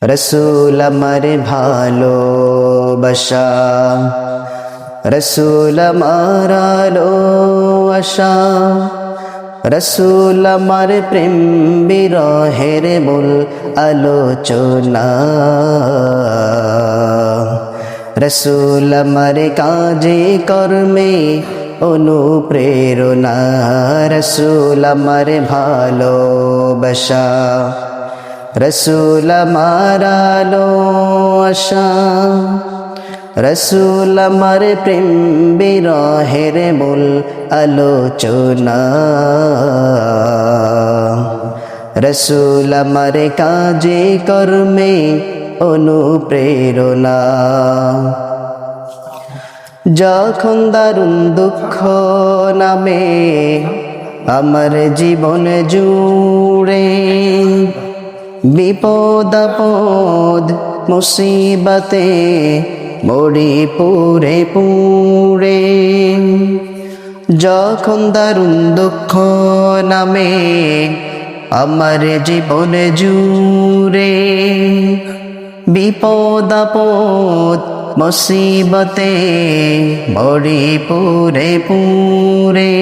রসুল আমার ভালোবাসা, রসুল আমার আলো আশা, রসুল আমার প্রেম বিরহের মূল আলোচনা। রসুল আমার কাজে কর্মে অনুপ্রেরণা, রসুল আমার ভালোবাসা, রসুল আমার আলো আশা, রসুল আমার প্রেম বিরহের মূল আলোচনা। রসুল আমার কাজে কর্মে অনুপ্রেরণা। যখন দারুণ দুঃখ নামে আমার জীবন জুড়ে, বিপদ আপদ মুসিবতে মরি পুরে পুরে, যখন দারুণ দুঃখ নামে আমার জীবন জুড়ে, বিপদ আপদ মুসিবতে মরি পুরে পুরে,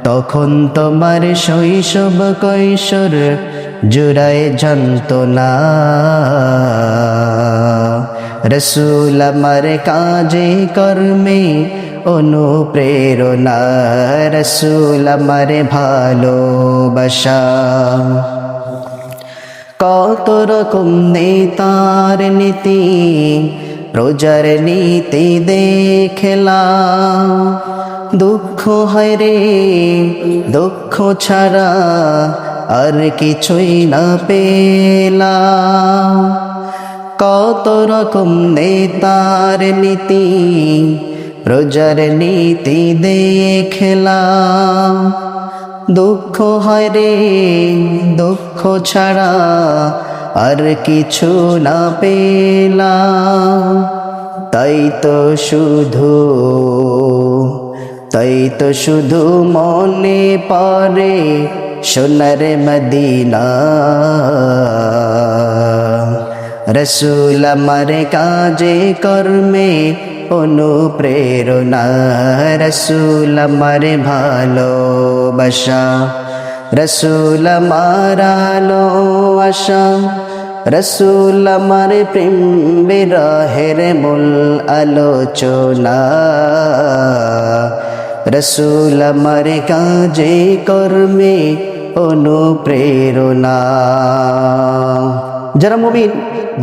তখন তোমার শৈশব কৈশোর জুড়ায় যন্ত্রণা। রসুল আমার কাজে কর্মে অনুপ্রেরণা, রসুল আমার ভালোবাসা। কত রকম নেতার নীতি প্রজার নীতি দেখলাম, দুঃখ হয় রে দুঃখ ছাড়া আর কিছুই না পেলাম। কত রকম নেতার নীতি প্রজার নীতি দেখলাম, দুঃখ হয় রে দুঃখ ছাড়া আর কিছু না পেলাম। তাই তো শুধু মনে পড়ে সোনার মদিনা। রসুল আমার কাজে কর্মে অনুপ্রেরণা, রসুল আমার ভালোবাসা, রসুল আমার আলো আশা, রসুল আমার প্রেম বিরহের মূল আলোচনা। রসুল আমার কাজে কর্মে অনুপ্রেরণা। যারা মুমিন,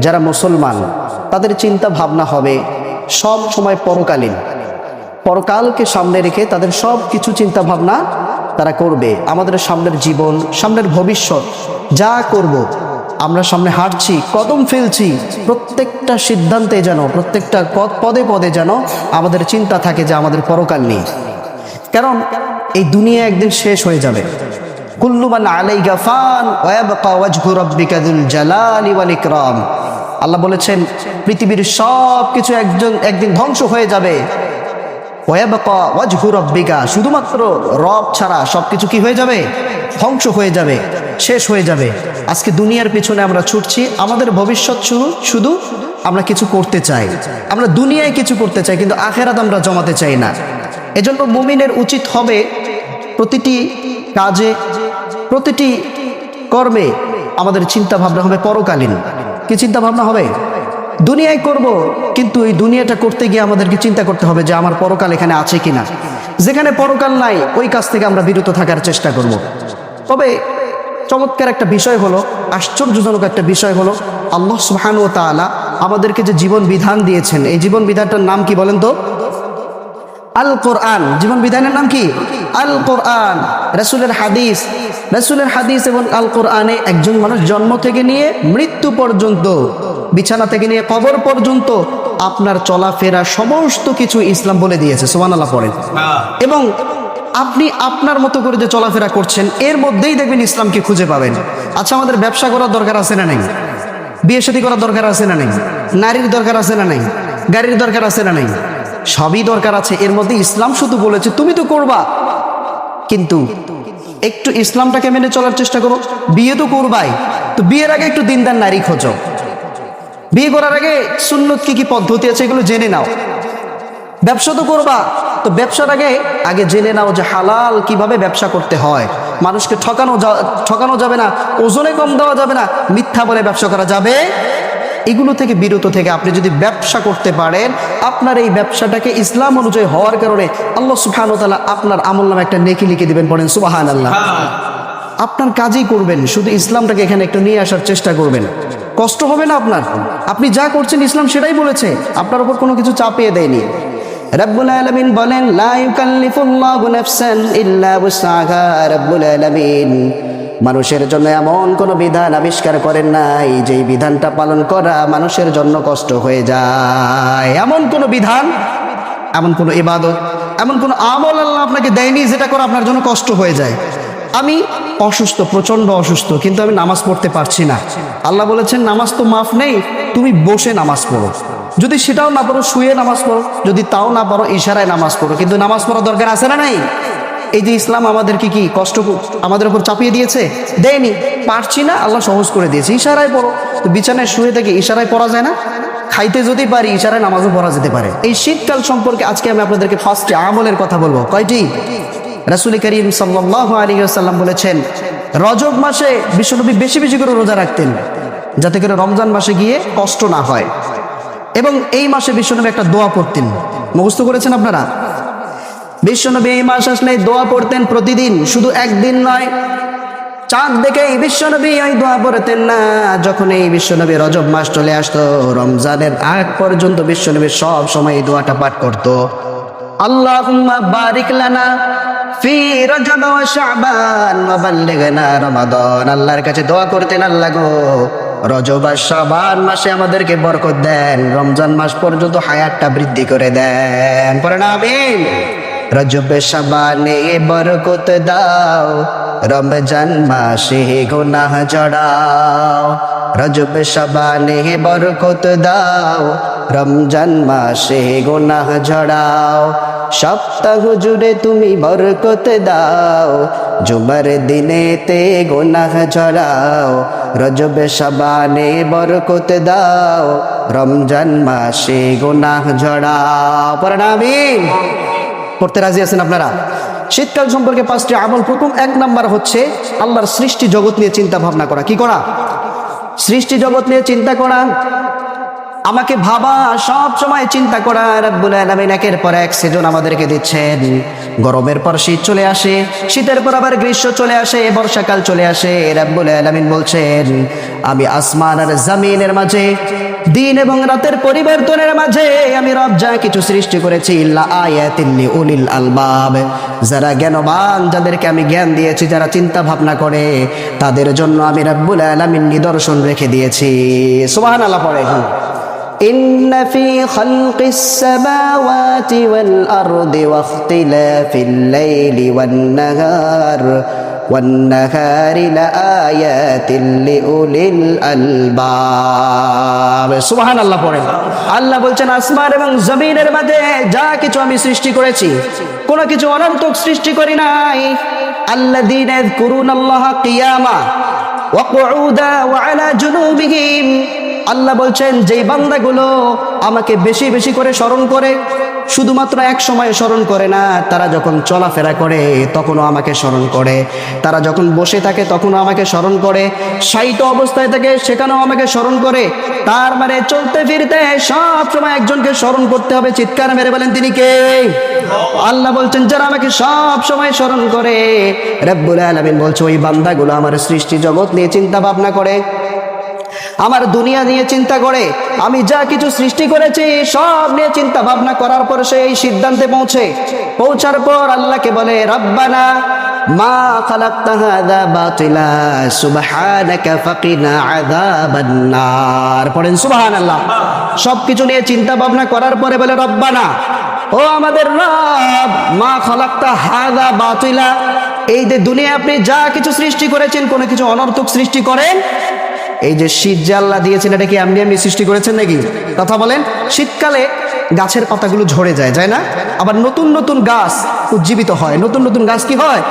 যারা মুসলমান, তাদের চিন্তা ভাবনা হবে সব সময় পরকালীন। পরকালকে সামনে রেখে তাদের সব কিছু চিন্তা ভাবনা তারা করবে। আমাদের সামনের জীবন, সামনের ভবিষ্যৎ যা করব, আমরা সামনে হাঁটছি, কদম ফেলছি, প্রত্যেকটা সিদ্ধান্তে যেন, প্রত্যেকটা পদে পদে যেন আমাদের চিন্তা থাকে যে আমাদের পরকাল নেই। কারণ এই দুনিয়া একদিন শেষ হয়ে যাবে। কুল্লু মান আলাইহা ফান ওয়া ইয়াবকা ওয়াজহু রাব্বিকা যুল জালালি ওয়াল ইকরাম। আল্লাহ বলেছেন পৃথিবীর সব কিছু একদিন ধ্বংস হয়ে যাবে। ওয়া ইয়াবকা ওয়াজহু রাব্বিকা, শুধুমাত্র রব ছাড়া সবকিছু কি হয়ে যাবে? ধ্বংস হয়ে যাবে, শেষ হয়ে যাবে। আজকে দুনিয়ার পিছনে আমরা ছুটছি, আমাদের ভবিষ্যৎ শুধু আমরা কিছু করতে চাই, আমরা দুনিয়ায় কিছু করতে চাই, কিন্তু আখেরাত আমরা জমাতে চাই না। এজন্য মুমিনের উচিত হবে প্রতিটি কাজে, প্রতিটি কর্মে আমাদের চিন্তা ভাবনা হবে পরকালীন। কি চিন্তা ভাবনা হবে? দুনিয়ায় করব, কিন্তু এই দুনিয়াটা করতে গিয়ে আমাদেরকে চিন্তা করতে হবে যে আমার পরকাল এখানে আছে কিনা। যেখানে পরকাল নাই ওই কাজ থেকে আমরা বিরত থাকার চেষ্টা করব। তবে চমৎকার একটা বিষয় হলো, আশ্চর্যজনক একটা বিষয় হলো, আল্লাহ সুবহানাহু ওয়া তাআলা আমাদেরকে যে জীবন বিধান দিয়েছেন, এই জীবন বিধানটার নাম কি বলেন তো? আল কোরআন। জীবন বিধানের নাম কি? আল কোরআন। রাসূলের হাদিস এবং আল কোরআনে একজন মানুষ জন্ম থেকে নিয়ে মৃত্যু পর্যন্ত, বিছানা থেকে নিয়ে কবর পর্যন্ত আপনার চলাফেরা সমস্ত কিছু ইসলাম বলে দিয়েছে। সুবহানাল্লাহ পড়েন। এবং আপনি আপনার মতো করে যে চলাফেরা করছেন, এর মধ্যেই দেখবেন ইসলামকে খুঁজে পাবেন। আচ্ছা, আমাদের ব্যবসা করার দরকার আছে না নাই? বিয়ে শাদী করার দরকার আছে না নাই? নারীর দরকার আছে না নাই? গাড়ির দরকার আছে না নাই? সবই দরকার আছে। এর মধ্যে ইসলাম শুধু বলেছে তুমি তো করবা, কিন্তু একটু ইসলামটাকে মেনে চলার চেষ্টা করো। বিয়ে তো করবাই, তো বিয়ের আগে একটু দিনদার নারী খোঁজো। বিয়ে করার আগে সুন্নত কি কি পদ্ধতি আছে এগুলো জেনে নাও। ব্যবসা তো করবা, তো ব্যবসার আগে আগে জেনে নাও যে হালাল কিভাবে ব্যবসা করতে হয়। মানুষকে ঠকানো যাবে না, ওজনে কম দেওয়া যাবে না, মিথ্যা বলে ব্যবসা করা যাবে। এগুলো থেকে বিরত থেকে আপনি যদি ব্যবসা করতে পারেন, আপনার এই ব্যবসাটাকে ইসলাম অনুযায়ী হওয়ার কারণে আল্লাহ সুবহানাহু ওয়া তাআলা আপনার আমলনামায় একটা নেকি লিখে দিবেন। পড়েন সুবহানাল্লাহ। আপনার কাজই করবেন, শুধু ইসলামটাকে এখানে একটু নিয়ে আসার চেষ্টা করবেন। কষ্ট হবে না আপনার। আপনি যা করছেন ইসলাম সেটাই বলেছে, আপনার উপর কোনো কিছু চাপিয়ে দেয়নি। রব্বুল আলামিন বলেন, লা ইউকাল্লিফুল্লাহু নাফসান ইল্লা উসআহা। রব্বুল আলামিন মানুষের জন্য এমন কোনো বিধান আবিষ্কার করেন নাই যেই বিধানটা পালন করা মানুষের জন্য কষ্ট হয়ে যায়। এমন কোনো বিধান, এমন কোনো ইবাদত, এমন কোনো আমল আল্লাহ আপনাকে দেয়নি যেটা করা আপনার জন্য কষ্ট হয়ে যায়। আমি অসুস্থ, প্রচণ্ড অসুস্থ, কিন্তু আমি নামাজ পড়তে পারছি না। আল্লাহ বলেছেন নামাজ তো মাফ নেই, তুমি বসে নামাজ পড়ো। যদি সেটাও না পারো শুয়ে নামাজ পড়ো, যদি তাও না পারো ইশারায় নামাজ পড়ো, কিন্তু নামাজ পড়ার দরকার আছে না নাই? এই যে ইসলাম আমাদেরকে কি কষ্ট আমাদের উপর চাপিয়ে দিয়েছে? দেয়নি। পারছি না, আল্লাহ সহজ করে দিয়েছে, ইশারায় পড়ো। তো বিছানায় শুয়ে থেকে ইশারায় পড়া যায় না? খাইতে যদি পারি ইশারায় নামাজও পড়া যেতে পারে। এই শীতকাল সম্পর্কে আজকে আমি আপনাদেরকে ফার্স্টে আমলের কথা বলবো। কয়টি? রাসূল করিম সাল্লাল্লাহু আলাইহি ওয়াসাল্লাম বলেছেন রজব মাসে বিশ্বনবী বেশি বেশি করে রোজা রাখতেন, যাতে করে রমজান মাসে গিয়ে কষ্ট না হয়। এবং এই মাসে বিশ্বনবী একটা দোয়া পড়তেন, মুখস্থ করেছেন আপনারা? বিশ্বনবী এই মাস আসলে দোয়া পড়তেন প্রতিদিন, শুধু একদিন নয়। চাঁদ দেখে এই বিশ্বনবী এই দোয়া পড়তেন না। যখন এই বিশ্বনবী রজব মাস চলে আসতো, রমজানের আগ পর্যন্ত বিশ্বনবী সব সময় এই দোয়াটা পাঠ করতো। আল্লাহুম্মা বারিক লানা ফি রজব ওয়া শাবান ওয়া বাল্লিগনা রমাদান। আল্লাহর কাছে দোয়া করতেন, আল্লাহ গো রজব আর শাবান মাসে আমাদেরকে বরকত দেন, রমজান মাস পর্যন্ত হায়াতটা বৃদ্ধি করে দেন। পড়েন আমিন। রজব শাবানে বরকত দাও, রমজান মাসে গুনাহ ঝরাও। রজব শাবানে বরকত দাও, রমজান মাসে গুনাহ ঝরাও। সপ্তাহ জুড়ে তুমি বরকত দাও, জুমার দিনেতে গুনাহ ঝরাও। রজব শাবানে বরকত দাও, রমজান মাসে গুনাহ ঝরাও। পড়েন আমিন। পড়তে রাজি আছেন আপনারা? শীতকাল সম্পর্কে পাঁচটি আমল। প্রথম 1 নাম্বার হচ্ছে আল্লাহর সৃষ্টি জগৎ নিয়ে চিন্তা ভাবনা করা। কি করা? সৃষ্টি জগৎ নিয়ে চিন্তা করা, আমাকে ভাবা, সব সময় চিন্তা করা। রব্বুল আলামিন একের পর এক সিজন আমাদেরকে দিচ্ছেন। গরমের পর শীত চলে আসে, শীতের পর আবার গ্রীষ্ম চলে আসে, বর্ষাকাল চলে আসে। রব্বুল আলামিন বলছেন আমি আসমান আর জমিনের মাঝে, দিন এবং রাতের পরিবর্তনের মাঝে আমি রব যা কিছু সৃষ্টি করেছি লা আয়াতিন লিউলিল আলবাব। যারা জ্ঞানবান, যাদেরকে আমি জ্ঞান দিয়েছি, যারা চিন্তা ভাবনা করে, তাদের জন্য আমি রব্বুল আলামিন নিদর্শন রেখে দিয়েছি। সুবহানাল্লাহ। পড়ে إن في خلق السماوات والأرض واختلاف الليل والنهار لآيات لأولي الألباب। সুবহানাল্লাহ পড়েন। আল্লাহ বলছেন আসমান এবং জমিনের মাঝে যা কিছু আমি সৃষ্টি করেছি, কোনো কিছু অনর্থক সৃষ্টি করি নাই। আল্লাযীনা ইয়াযকুরুনাল্লাহা কিয়ামা ওয়া কুউদা ওয়া আলা জুনুবিহিম। আল্লাহ বলছেন যেই বান্দাগুলো আমাকে বেশি বেশি করে স্মরণ করে, শুধুমাত্র এক সময় স্মরণ করে না, তারা যখন চলাফেরা করে তখনও আমাকে স্মরণ করে, তারা যখন বসে থাকে তখনও আমাকে স্মরণ করে, শায়িত অবস্থায় থাকে সেখানেও আমাকে স্মরণ করে। তার মানে চলতে ফিরতে সব সময় একজনকে স্মরণ করতে হবে। চিৎকার মেরে বলেন তিনি কে? আল্লাহ বলছেন যারা আমাকে সব সময় স্মরণ করে, রব্বুল আলামিন বলছে ওই বান্দাগুলো আমার সৃষ্টি জগৎ নিয়ে চিন্তা ভাবনা করে, আমার দুনিয়া নিয়ে চিন্তা করে, আমি যা কিছু সৃষ্টি করেছি সব নিয়ে চিন্তা ভাবনা করার পর সে এই সিদ্ধান্তে পৌঁছার পর আল্লাহকে বলে রব্বানা মা খালাকতা হাযা বাতিলা সুবহানাকা ফাকিনা আযাবান নার। পড়েন সুবহানাল্লাহ। সবকিছু নিয়ে চিন্তা ভাবনা করার পরে বলে রব্বানা, ও আমাদের রব, মা খালাকতা হাযা বাতিলা, এই যে দুনিয়া আপনি যা কিছু সৃষ্টি করেছেন কোনো কিছু অনর্থক সৃষ্টি করেন। এই যে শীত যে আল্লাহ দিয়েছেন এটা কি আপনি সৃষ্টি করেছেন নাকি? কথা বলেন। শীতকালে গাছের পাতাগুলো ঝরে যায়, যায় না? আবার নতুন নতুন গাছ উজ্জীবিত হয়। নতুন নতুন গাছ কি হয়?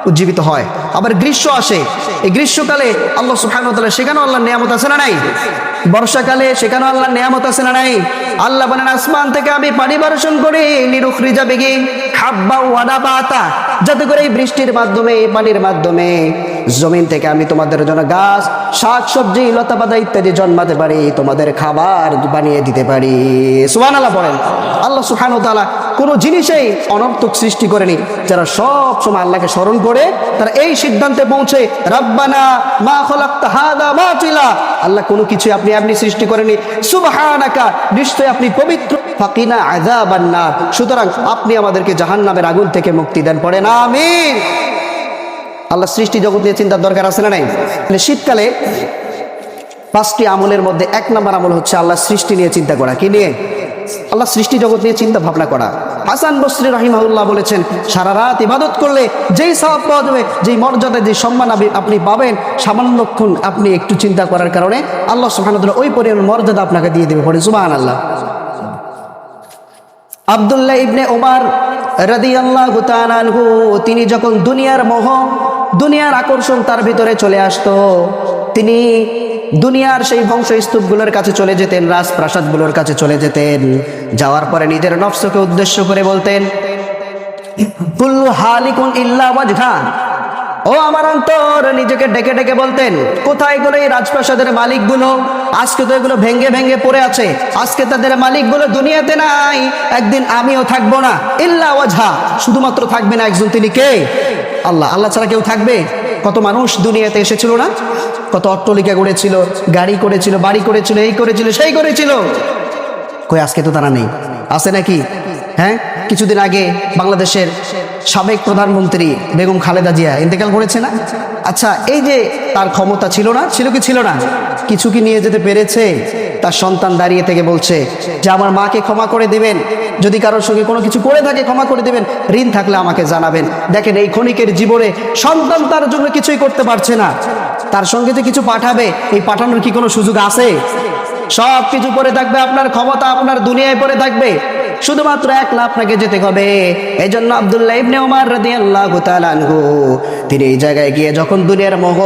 উজ্জীবিত হয়। আবার গ্রীষ্ম আসে, এই গ্রীষ্মকালে আল্লাহ সুবহানাহু ওয়া তাআলা সেখানেও আল্লাহর নিয়ামত আছে না নাই? বর্ষাকালে সেখানেও আল্লাহর নিয়ামত আছে না নাই? আল্লাহ বলেন আসমান থেকে আমি পানি বর্ষণ করি লিনুখরিজা বিহি হাব্বা ওয়া নাবাতা, যাতে করে এই বৃষ্টির মাধ্যমে, এই পানির মাধ্যমে জমিন থেকে আমি তোমাদের জন্য গাছ, শাকসবজি, লতাপাতা ইত্যাদি জন্মাতে পারি, তোমাদের খাবার বানিয়ে দিতে পারি। সুবহানাল্লাহ বলেন। আল্লাহ সুবহানাহু ওয়া তাআলা কোনো জিনিসেই অনর্থক সৃষ্টি করেনি। যারা সব সময় আল্লাহকে স্মরণ করে তারা এই সিদ্ধান্তে পৌঁছে, রব্বানা মা খালাকতা হাযা বাতিলা, আল্লাহ কোনো কিছু আপনি সৃষ্টি করেনি, সুবহানাকা, নিশ্চয় আপনি পবিত্র, ফাকিনা আযাবান নার, সুতরাং আপনি আমাদেরকে জাহান্নামের আগুন থেকে মুক্তি দেন। পড়েন আমিন। আল্লাহ সৃষ্টি জগৎ নিয়ে চিন্তার দরকার আছে না নাই? শীতকালে 5টি আমলের মধ্যে 1 নম্বর আমল হচ্ছে আল্লাহ সৃষ্টি নিয়ে চিন্তা করা। কি নিয়ে? আল্লাহ সৃষ্টি জগৎ নিয়ে চিন্তা ভাবনা করা। হাসান বসরি রাহিমাহুল্লাহ বলেছেন, সারা রাত ইবাদত করলে যেই সওয়াব পাওয়া যাবে, যেই মর্যাদা, যেই সম্মান আপনি পাবেন, সামান্যক্ষণ আপনি একটু চিন্তা করার কারণে আল্লাহ সুবহানাহু ওয়া তাআলা ওই পরিমাণ মর্যাদা আপনাকে দিয়ে দেবে। পড়ে সুবহানাল্লাহ। আব্দুল্লাহ ইবনে ওমর রাদিয়াল্লাহু তাআলা আনহু, তিনি যখন দুনিয়ার মোহ, দুনিয়ার আকর্ষণ তার ভিতরে চলে আসতো, তিনি দুনিয়ার সেই ধ্বংসস্তূপগুলোর কাছে চলে যেতেন, রাজপ্রাসাদগুলোর কাছে চলে যেতেন। যাওয়ার পরে নিজের নফসকে উদ্দেশ্য করে বলতেন, কুল্লু হালিকুন ইল্লা ওয়াজহা, ও আমার অন্তর, নিজেকে ডেকে ডেকে বলতেন, কোথায় গেল এই রাজপ্রাসাদের মালিকগুলো? আজকে তো এগুলো ভেঙ্গে ভেঙ্গে পড়ে আছে, আজকে তাদের মালিকগুলো দুনিয়াতে নাই, একদিন আমিও থাকবো না। ইল্লা ওয়াজহা, শুধুমাত্র থাকবে না একজন, তিনি কে? আল্লাহ। আল্লাহ ছাড়া কেউ থাকবে? কত মানুষ দুনিয়াতে এসেছিল না? কত অট্টালিকা গড়েছিল, গাড়ি করেছিল, বাড়ি করেছিল, এই করেছিল, সেই করেছিল, কই আজকে তো তারা নেই। আছে নাকি? হ্যাঁ, কিছুদিন আগে বাংলাদেশের সাবেক প্রধানমন্ত্রী বেগম খালেদা জিয়া ইন্তেকাল করেছে না? আচ্ছা, এই যে তার ক্ষমতা ছিল না, ছিল কি ছিল না? কিছু কি নিয়ে যেতে পেরেছে? তার সন্তান দাঁড়িয়ে থেকে বলছে যে আমার মাকে ক্ষমা করে দিবেন, যদি কারোর সঙ্গে কোনো কিছু করে থাকে ক্ষমা করে দিবেন, ঋণ থাকলে আমাকে জানাবেন। দেখেন এই ক্ষণিকের জীবনে সন্তান তার জন্য কিছুই করতে পারছে না, তার সঙ্গে যে কিছু পাঠাবে, এই পাঠানোর কি কোনো সুযোগ আছে? সব কিছু পড়ে থাকবে, আপনার ক্ষমতা আপনার দুনিয়ায় পড়ে থাকবে, শুধুমাত্র একলা আপনাকে যেতে হবে। এই জন্য আব্দুল্লাহ ইবনে ওমর রাদিয়াল্লাহু তাআলা আনহু, তিনি এই জায়গায় গিয়ে যখন দুনিয়ার মোহ,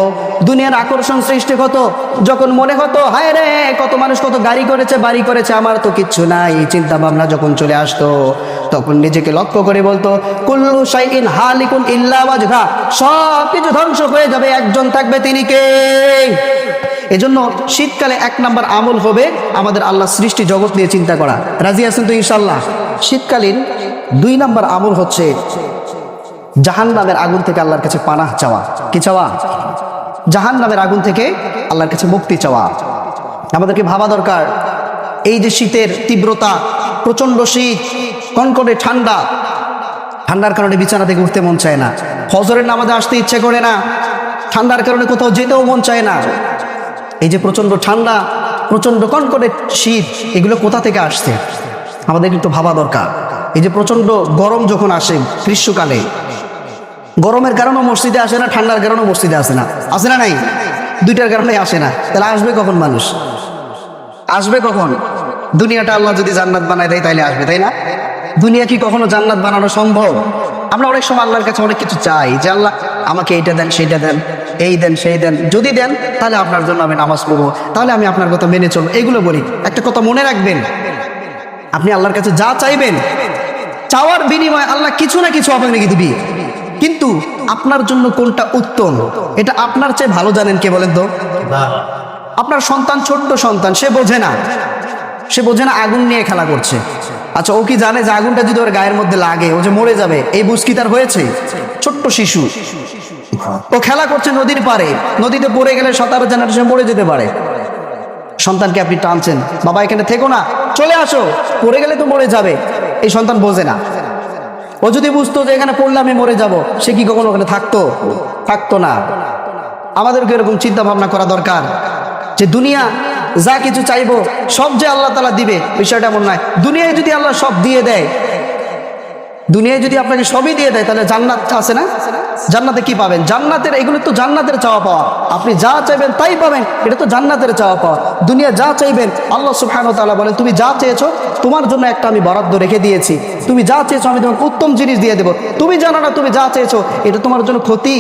দুনিয়ার আকর্ষণ সৃষ্টি হতো, যখন মনে হতো হায় রে কত মানুষ কত গাড়ি করেছে, বাড়ি করেছে, আমার তো কিচ্ছু নাই, চিন্তা ভাবনা যখন চলে আসতো, তখন নিজেকে লক্ষ্য করে বলতো, কুল্লু শাইইন হালিকুন ইল্লা ওয়াজহা, সব কিছু ধ্বংস হয়ে যাবে, একজন থাকবে, তিনি কে? এজন্য শীতকালে 1 নম্বর আমল হবে আমাদের আল্লাহ সৃষ্টি জগৎ নিয়ে চিন্তা করা। রাজি আছেন তো ইনশাআল্লাহ? শীতকালীন 2 নম্বর আমল হচ্ছে জাহান্নামের আগুন থেকে আল্লাহর কাছে পানাহ চাওয়া। কি চাওয়া? জাহান্নামের আগুন থেকে আল্লাহর কাছে মুক্তি চাওয়া। আমাদেরকে ভাবা দরকার, এই যে শীতের তীব্রতা, প্রচন্ড শীত, কনকনে ঠান্ডা, ঠান্ডার কারণে বিছানা থেকে উঠতে মন চায় না, ফজরের নামাজে আসতে ইচ্ছে করে না, ঠান্ডার কারণে কোথাও যেতেও মন চায় না। এই যে প্রচন্ড ঠান্ডা, প্রচন্ড কনকনে শীত, এগুলো কোথা থেকে আসছে আমাদের কিন্তু ভাবা দরকার। এই যে প্রচন্ড গরম যখন আসে গ্রীষ্মকালে, গরমের কারণেও মসজিদে আসে না, ঠান্ডার কারণেও মসজিদে আসে না, আসে না নাই? দুইটার কারণে আসে না। তাহলে আসবে কখন মানুষ? আসবে কখন? দুনিয়াটা আল্লাহ যদি জান্নাত বানায় দেয় তাইলে আসবে, তাই না? দুনিয়া কি কখনো জান্নাত বানানো সম্ভব? আমরা অনেক সময় আল্লাহর কাছে অনেক কিছু চাই, যে আল্লাহ আমাকে এইটা দেন, সেইটা দেন, এই দেন, সেই দেন, যদি দেন তাহলে আপনার জন্য আমি নামাজ পড়বো, তাহলে আমি আপনার কথা মেনে চলবো, এগুলো বলি। একটা কথা মনে রাখবেন, আপনি আল্লাহর কাছে যা চাইবেন, চাওয়ার বিনিময়ে আল্লাহ কিছু না কিছু আপনাকে দিবি, কিন্তু আপনার জন্য কোনটা উত্তম এটা আপনার চেয়ে ভালো জানেন কে বলেন তো? আপনার সন্তান, ছোট্ট সন্তান, সে বোঝে না, সে বোঝে না আগুন নিয়ে খেলা করছে। আচ্ছা, ও কি জানে যে আগুনটা যদি ওর গায়ের মধ্যে লাগে ও যে মরে যাবে? এই বুঝ কি তার হয়েছে? ছোট্ট শিশু, ও খেলা করছে নদীর পাড়ে, নদীতে পড়ে গেলে 17 জেনারেশন মরে যেতে পারে। সন্তানকে আপনি টানছেন, বাবা এখানে থেকো না, চলে আসো, পড়ে গেলে তো মরে যাবে। এই সন্তান বোঝে না। ও যদি বুঝতো যে এখানে পড়লে আমি মরে যাব, সে কি কখনো ওখানে থাকতো? থাকতো না। আমাদেরকে এরকম চিন্তা ভাবনা করা দরকার যে দুনিয়া যা কিছু চাইবো সব যে আল্লাহ তাআলা দিবে, বিষয়টা এমন নয়। দুনিয়ায় যদি আল্লাহ সব দিয়ে দেয়, দুনিয়ায় যদি আপনাকে সবই দিয়ে দেয়, তাহলে জান্নাত আছে না? জান্নাতে কি পাবেন? জান্নাতের, এগুলো তো জান্নাতের চাওয়া পাওয়া। আপনি যা চাইবেন তাই পাবেন, এটা তো জান্নাতের চাওয়া পাওয়া। দুনিয়া যা চাইবেন, আল্লাহ সুবহানাহু ওয়া তাআলা বলেন তুমি যা চেয়েছো তোমার জন্য একটা আমি বরাদ্দ রেখে দিয়েছি, তুমি যা চেয়েছো আমি তোমাকে উত্তম জিনিস দিয়ে দেবো। তুমি জানো না তুমি যা চেয়েছো এটা তোমার জন্য ক্ষতি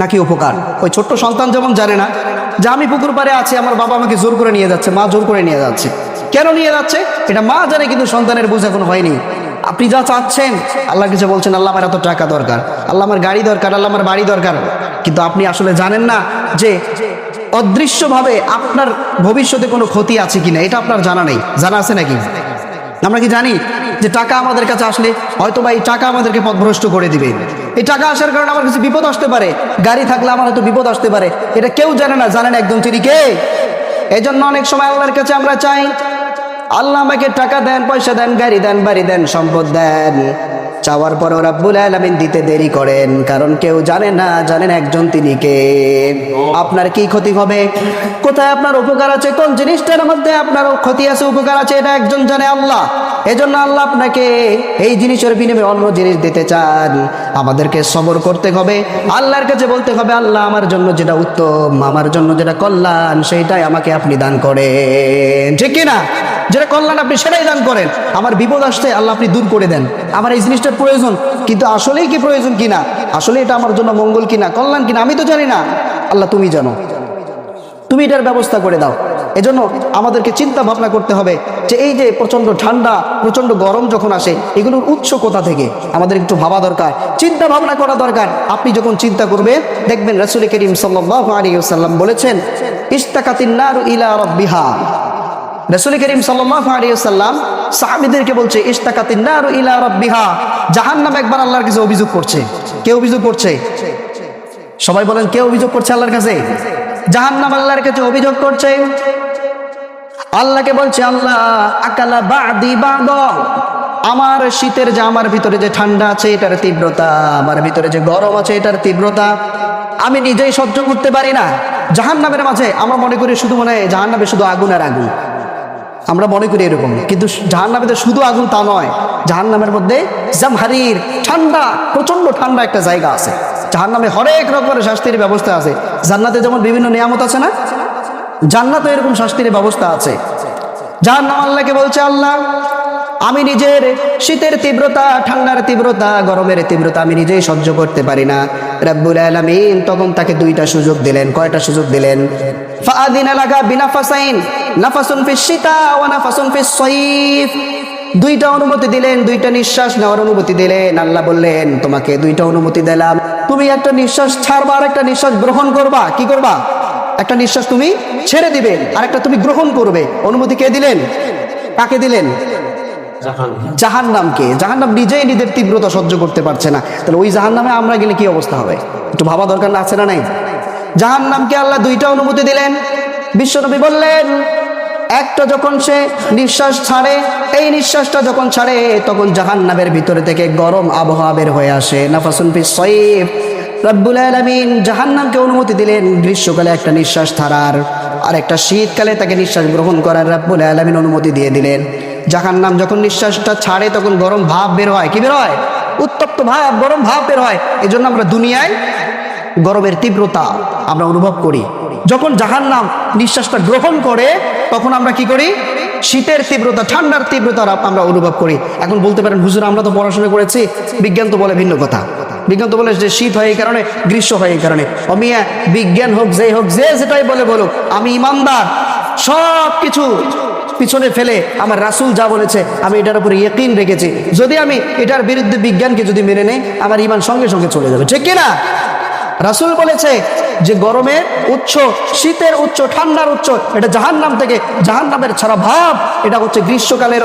নাকি উপকার। ওই ছোট্ট সন্তান যেমন জানে না যে আমি পুকুর পাড়ে আছি, আমার বাবা আমাকে জোর করে নিয়ে যাচ্ছে, মা জোর করে নিয়ে যাচ্ছে, কেন নিয়ে যাচ্ছে এটা মা জানে, কিন্তু সন্তানের বুঝ এখন হয়নি। আপনি যা চাচ্ছেন, আল্লাহ কিছু বলছেন, আল্লাহ আমার এত টাকা দরকার, আল্লাহ আমার গাড়ি দরকার, আল্লাহ আমার বাড়ি দরকার, কিন্তু আপনি আসলে জানেন না যে অদৃশ্যভাবে আপনার ভবিষ্যতে কোনো ক্ষতি আছে কিনা, এটা আপনার জানা নেই। জানা আছে নাকি? আমরা কি জানি যে টাকা আমাদের কাছে আসলে হয়তো বা এই টাকা আমাদেরকে পথভ্রষ্ট করে দিবে, এই টাকা আসার কারণে আমার কিছু বিপদ আসতে পারে, গাড়ি থাকলে আমার হয়তো বিপদ আসতে পারে, এটা কেউ জানে না। জানেন একজন তিনি কে? এই জন্য অনেক সময় আল্লাহর কাছে আমরা চাই, আল্লাহ আমাকে টাকা দেন, পয়সা দেন, গাড়ি দেন, বাড়ি দেন, সম্পদ দেন। চাওয়ার পরও রাব্বুল আলামিন দিতে দেরি করেন, কারণ কেউ জানে না, জানেন একজন তিনি কে। আপনার কি ক্ষতি হবে, কোথায় আপনার উপকার আছে, কোন জিনিসটার মধ্যে আপনার ক্ষতি আছে, উপকার আছে, এটা একজন জানে, আল্লাহ। এজন্য আল্লাহ আপনাকে এই জিনিসের বিনিময়ে অন্য জিনিস দিতে চান। আমাদেরকে সবর করতে হবে, আল্লাহর কাছে বলতে হবে, আল্লাহ আমার জন্য যেটা উত্তম, আমার জন্য যেটা কল্যাণ, সেইটাই আমাকে আপনি দান করেন, ঠিক কিনা? যেটা কল্যাণ আপনি সেটাই দান করেন। আমার বিপদ আসছে, আল্লাহ আপনি দূর করে দেন। আমার এই জিনিসটার প্রয়োজন, কিন্তু আসলেই কি প্রয়োজন কিনা, আসলে এটা আমার জন্য মঙ্গল কিনা, কল্যাণ কিনা, আমি তো জানি না, আল্লাহ তুমি জানো, তুমি এটার ব্যবস্থা করে দাও। এজন্য আমাদেরকে চিন্তা ভাবনা করতে হবে যে এই যে প্রচণ্ড ঠান্ডা, প্রচণ্ড গরম যখন আসে, এগুলোর উৎস কোথা থেকে আমাদের একটু ভাবা দরকার, চিন্তা ভাবনা করা দরকার। আপনি যখন চিন্তা করবেন দেখবেন রাসূল করিম সাল্লাল্লাহু আলাইহি ওয়াসাল্লাম বলেছেন, ইশতাকাতিন নারু ইলা রাব্বিহা। রাসূল করিম সাল্লাল্লাহু আলাইহি ওয়াসাল্লাম সাহাবীদেরকে বলছে, ইশতাকাতিন নারু ইলা রাব্বিহা, জাহান্নাম একবার আল্লাহর কাছে অভিযোগ করছে। কে অভিযোগ করছে? সবাই বলেন, কে অভিযোগ করছে আল্লাহর কাছে? জাহান্নাম আল্লাহর কাছে অভিযোগ করছে, আল্লাহকে বলছে, আল্লাহ আকালা বাদি বাদ, আমার শীতের যে, আমার ভিতরে যে ঠান্ডা আছে এটার তীব্রতা, আমার ভিতরে যে গরম আছে এটার তীব্রতা আমি নিজেই সহ্য করতে পারি না। জাহান্নামের মাঝে আমরা মনে করি শুধু মনে হয় জাহান্নামে শুধু আগুন আর আগুন, আমরা মনে করি এরকম, কিন্তু জাহান্নামে শুধু আগুন তা নয়, জাহান্নামের মধ্যে জামহারির, ঠান্ডা, প্রচন্ড ঠান্ডা একটা জায়গা আছে। জাহান্নামে হরেক রকমের শাস্তির ব্যবস্থা আছে। জান্নাতে যেমন বিভিন্ন নিয়ামত আছে না, জান্নাতে এরকম শাস্তির ব্যবস্থা আছে। জাহান্নাম আল্লাহকে বলছে, আল্লাহ আমি নিজের শীতের তীব্রতা, ঠান্ডার তীব্রতা, গরমের তীব্রতা আমি নিজেই সহ্য করতে পারি না। রাব্বুল আলামিন তখন তাকে দুইটা সুযোগ দিলেন। কয়টা সুযোগ দিলেন? ফাআযিনা লাকা বিনাফাসাইন, নাফাসুন ফিশ শিতা ওয়া নাফাসুন ফিস সাইফ। দুইটা অনুমতি দিলেন, দুইটা নিঃশ্বাস নেওয়ার অনুমতি দিলেন। আল্লাহ বললেন, তোমাকে দুইটা অনুমতি দিলাম, তুমি একটা নিঃশ্বাস ছাড়বা আর একটা নিঃশ্বাস গ্রহণ করবা। কি করবা? একটা নিঃশ্বাস তুমি ছেড়ে দিবে আর একটা তুমি গ্রহণ করবে। অনুমতি কে দিলেন? কাকে দিলেন? জাহান্নামকে। জাহান্নাম নিজেই নিজের তীব্রতা সহ্য করতে পারছে না, তাহলে ওই জাহান্নামে আমরা গেলে কি অবস্থা হবে একটু ভাবা দরকার না, আছে না নাই? জাহান্নামকে আল্লাহ দুইটা অনুমতি দিলেন। বিশ্বনবী বললেন, একটা যখন সে নিঃশ্বাস ছাড়ে, এই নিঃশ্বাসটা যখন ছাড়ে তখন জাহান্নামের ভিতরে থেকে গরম আবহাওয়া বের হয়ে আসে, নাফাসুন ফিস সাইফ। রব্বুল আলামিন জাহান্নামকে অনুমতি দিলেন গ্রীষ্মকালে একটা নিঃশ্বাস ছাড়ার, আর একটা শীতকালে তাকে নিঃশ্বাস গ্রহণ করার রব্বুল আলামিন অনুমতি দিয়ে দিলেন। জাহান্নাম যখন নিঃশ্বাসটা ছাড়ে তখন গরম ভাব বের হয়। কি বের হয়? উত্তপ্ত ভাব, গরম ভাব বের হয়। এই জন্য আমরা দুনিয়ায় গরমের তীব্রতা আমরা অনুভব করি। যখন জাহান্নাম নিঃশ্বাসটা গ্রহণ করে তখন আমরা কি করি? শীতের তীব্রতা, ঠান্ডার তীব্রতা আমরা অনুভব করি। এখন বলতে পারেন, হুজুর আমরা তো পড়াশোনা করেছি, বিজ্ঞান তো বলে ভিন্ন কথা। বিজ্ঞান তো বলে যে শীত হয় এই কারণে, গ্রীষ্ম হয় এই কারণে। অমিয়া বিজ্ঞান হোক, যে হোক, যে যেটাই বলে বলুক, আমি ইমানদার, সব কিছু পিছনে ফেলে আমার রাসূল যা বলেছে আমি এটার উপরে ইয়াকিন রেখেছি। যদি আমি এটার বিরুদ্ধে বিজ্ঞানকে যদি মেনে নেই, আমার ঈমান সঙ্গে সঙ্গে চলে যাবে, ঠিক কিনা? রাসূল বলেছে যে গরমের উৎস, শীতের উৎস, ঠান্ডার উৎস এটা জাহান্নাম থেকে। জাহান্নামের ছাড়া ভাব এটা হচ্ছে গ্রীষ্মকালের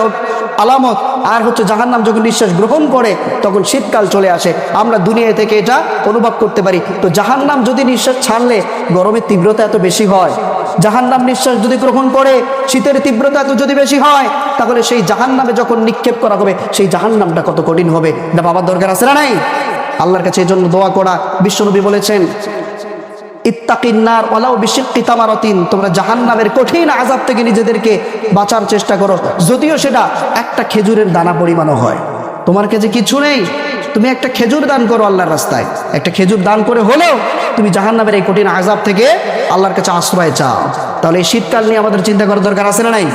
আলামত, আর হচ্ছে জাহান্নাম যখন নিঃশ্বাস গ্রহণ করে তখন শীতকাল চলে আসে। আমরা দুনিয়া থেকে এটা অনুভব করতে পারি। তো জাহান্নাম যদি নিঃশ্বাস ছাড়লে গরমের তীব্রতা এত বেশি হয়, জাহান্নাম নিঃশ্বাস যদি গ্রহণ করে শীতের তীব্রতা এত যদি বেশি হয়, তাহলে সেই জাহান্নামে যখন নিক্ষেপ করা হবে সেই জাহান্নামটা কত কঠিন হবে, এটা ভাবার দরকার আছে না নাই? আল্লাহর কাছে এই জন্য দোয়া করা। বিশ্বনবী বলেছেন, ইত্তাকিন নার ওয়ালাউ বিশিক্কি তামারাতিন, তোমরা জাহান্নামের কঠিন আযাব থেকে নিজেদেরকে বাঁচার চেষ্টা করো, যদিও সেটা একটা খেজুরের দানা পরিমাণও হয়। তোমার কাছে কিছু নেই, তুমি একটা খেজুর দান করো আল্লাহর রাস্তায়, একটা খেজুর দান করে হলেও তুমি জাহান্নামের এই কঠিন আযাব থেকে আল্লাহর কাছে আশ্রয় চাও। তাহলে এই শীতকাল নিয়ে আমাদের চিন্তা করার দরকার আছে না নাই?